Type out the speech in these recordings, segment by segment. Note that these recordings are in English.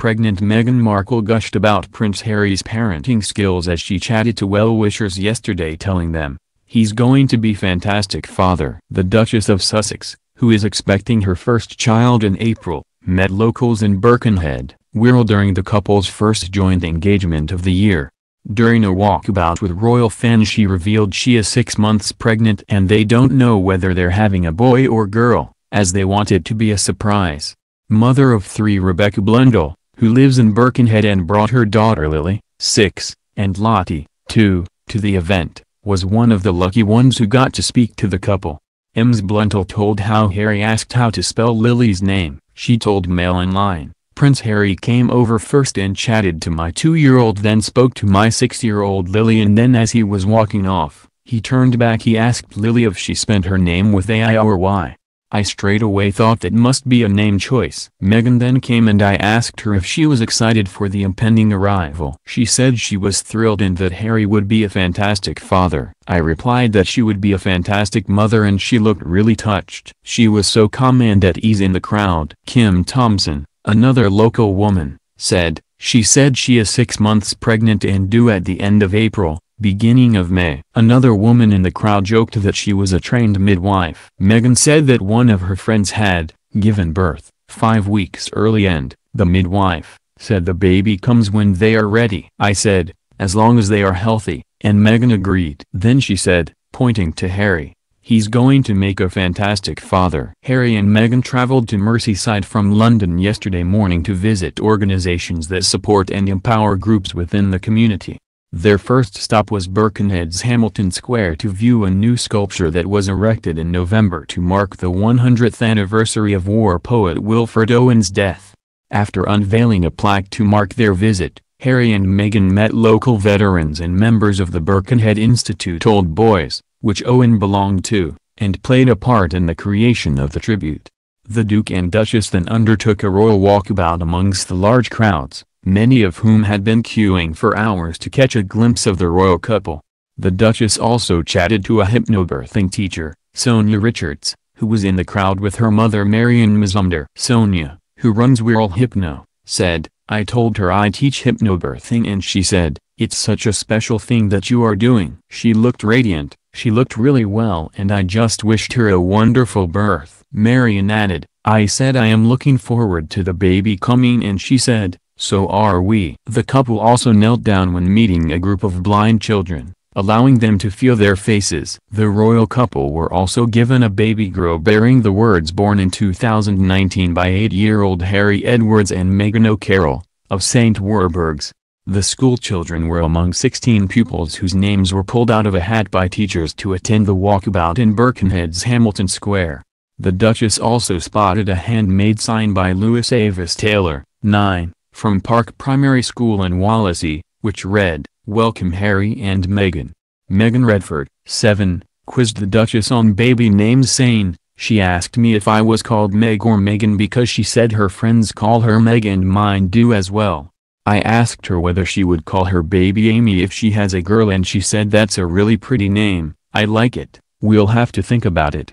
Pregnant Meghan Markle gushed about Prince Harry's parenting skills as she chatted to well-wishers yesterday, telling them, "He's going to be fantastic father." The Duchess of Sussex, who is expecting her first child in April, met locals in Birkenhead, Wirral during the couple's first joint engagement of the year. During a walkabout with royal fans, she revealed she is 6 months pregnant and they don't know whether they're having a boy or girl, as they want it to be a surprise. Mother of 3 Rebecca Blundell, who lives in Birkenhead and brought her daughter Lily, 6, and Lottie, 2, to the event, was one of the lucky ones who got to speak to the couple. Ms. Blundell told how Harry asked how to spell Lily's name. She told Mail Online, "Prince Harry came over first and chatted to my 2-year-old, then spoke to my 6-year-old Lily, and then as he was walking off, he turned back. He asked Lily if she spent her name with A-I or Y. I straight away thought that must be a name choice." Meghan then came and I asked her if she was excited for the impending arrival. She said she was thrilled and that Harry would be a fantastic father. I replied that she would be a fantastic mother, and she looked really touched. She was so calm and at ease in the crowd. Kim Thompson, another local woman, said, "She said she is 6 months pregnant and due at the end of April, beginning of May." Another woman in the crowd joked that she was a trained midwife. Meghan said that one of her friends had given birth 5 weeks early and the midwife said the baby comes when they are ready. I said, "As long as they are healthy," and Meghan agreed. Then she said, pointing to Harry, "He's going to make a fantastic father." Harry and Meghan traveled to Merseyside from London yesterday morning to visit organizations that support and empower groups within the community. Their first stop was Birkenhead's Hamilton Square to view a new sculpture that was erected in November to mark the 100th anniversary of war poet Wilfred Owen's death. After unveiling a plaque to mark their visit, Harry and Meghan met local veterans and members of the Birkenhead Institute Old Boys, which Owen belonged to, and played a part in the creation of the tribute. The Duke and Duchess then undertook a royal walkabout amongst the large crowds, many of whom had been queuing for hours to catch a glimpse of the royal couple. The Duchess also chatted to a hypnobirthing teacher, Sonia Richards, who was in the crowd with her mother Marion Mazumder. Sonia, who runs Wirral Hypno, said, "I told her I teach hypnobirthing and she said, 'It's such a special thing that you are doing.' She looked radiant, she looked really well, and I just wished her a wonderful birth." Marion added, "I said I am looking forward to the baby coming and she said, 'So are we.'" The couple also knelt down when meeting a group of blind children, allowing them to feel their faces. The royal couple were also given a baby girl bearing the words "born in 2019" by 8-year-old Harry Edwards and Meghan O'Carroll, of St. Werburgh's. The schoolchildren were among 16 pupils whose names were pulled out of a hat by teachers to attend the walkabout in Birkenhead's Hamilton Square. The Duchess also spotted a handmade sign by Louis Avis Taylor, 9, from Park Primary School in Wallasey, which read, "Welcome Harry and Meghan." Megan Redford, 7, quizzed the Duchess on baby names, saying, "She asked me if I was called Meg or Megan because she said her friends call her Meg and mine do as well. I asked her whether she would call her baby Amy if she has a girl and she said that's a really pretty name. I like it. We'll have to think about it."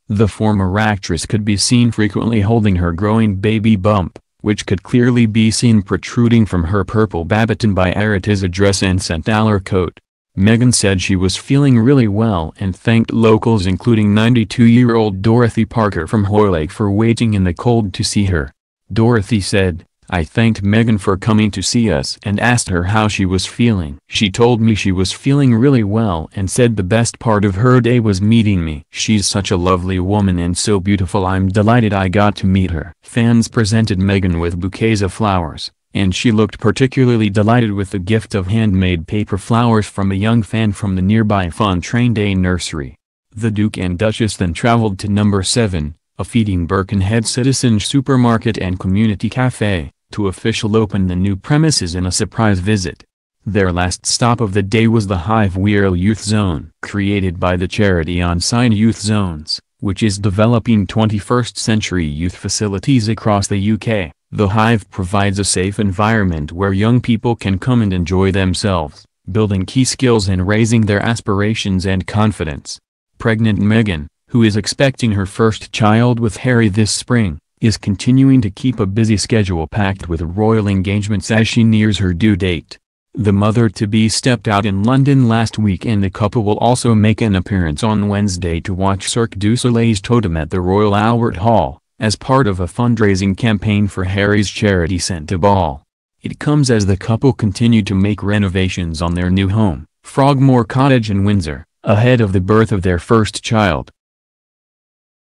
The former actress could be seen frequently holding her growing baby bump, which could clearly be seen protruding from her purple Babaton by Aratiza dress and St. Aller coat. Meghan said she was feeling really well and thanked locals including 92-year-old Dorothy Parker from Hoylake for waiting in the cold to see her. Dorothy said, "I thanked Meghan for coming to see us and asked her how she was feeling. She told me she was feeling really well and said the best part of her day was meeting me. She's such a lovely woman and so beautiful. I'm delighted I got to meet her." Fans presented Meghan with bouquets of flowers, and she looked particularly delighted with the gift of handmade paper flowers from a young fan from the nearby Fontrain Day nursery. The Duke and Duchess then traveled to Number 7, a feeding Birkenhead citizen supermarket and community cafe, to officially open the new premises in a surprise visit. Their last stop of the day was the Hive Wirral Youth Zone. Created by the charity On-Site Youth Zones, which is developing 21st-century youth facilities across the UK, the Hive provides a safe environment where young people can come and enjoy themselves, building key skills and raising their aspirations and confidence. Pregnant Meghan, who is expecting her first child with Harry this spring, is continuing to keep a busy schedule packed with royal engagements as she nears her due date. The mother-to-be stepped out in London last week, and the couple will also make an appearance on Wednesday to watch Cirque du Soleil's Totem at the Royal Albert Hall, as part of a fundraising campaign for Harry's charity Santa Ball. It comes as the couple continue to make renovations on their new home, Frogmore Cottage in Windsor, ahead of the birth of their first child.